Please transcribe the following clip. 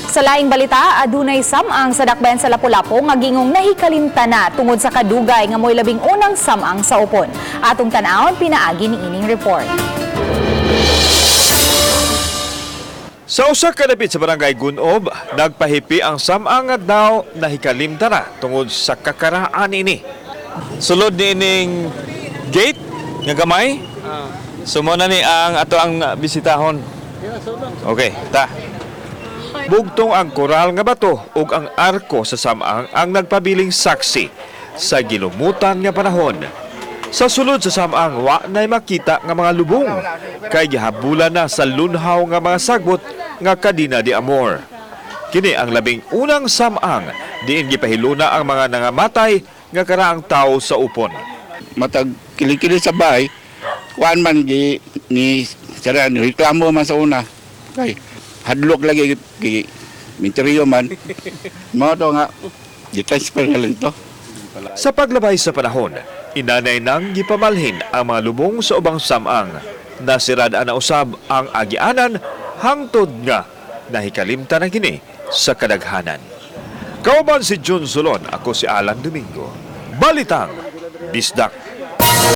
Sa laing balita, adunay samang sa dakbayan sa Lapu-Lapu nga gingong nahikalimta na tungod sa kadugay nga mo'y labing unang samang sa upon. Atong tanawon pinaagi ni ining report. Sa usa ka dapit sa barangay Gunob, nagpahipi ang samang nga daw nahikalimta na tungod sa kakaraan ini. Sulod ni ining gate nga gamay. Sumo na ni ang ato ang bisitahon. Okay, ta. Bugtong ang koral nga bato ug ang arko sa samang ang nagpabiling saksi sa gilumutan nga panahon. Sa sulod sa samang wa nay makita nga mga lubong kay gihabulan na sa lunhaw nga mga sagbot nga Cadena de Amor. Kini ang labing unang samang diin gipahiluna ang mga nangamatay nga karaang tawo sa upon. Matag kilikili sa bahay, kuan man ni sara ni reklamo man sa una. Kay hadlok lagi gi minteriyo man. Mao to nga gi-transfer lang to. Sa paglabay sa panahon, inanay nang gipamalhin ang mga lubong sa ubang samang. Nasirada na usab ang agianan hangtod nga nahikalimta na kini sa kadaghanan. Kauban si John Solon, ako si Alan Domingo. Balitang Bisdak.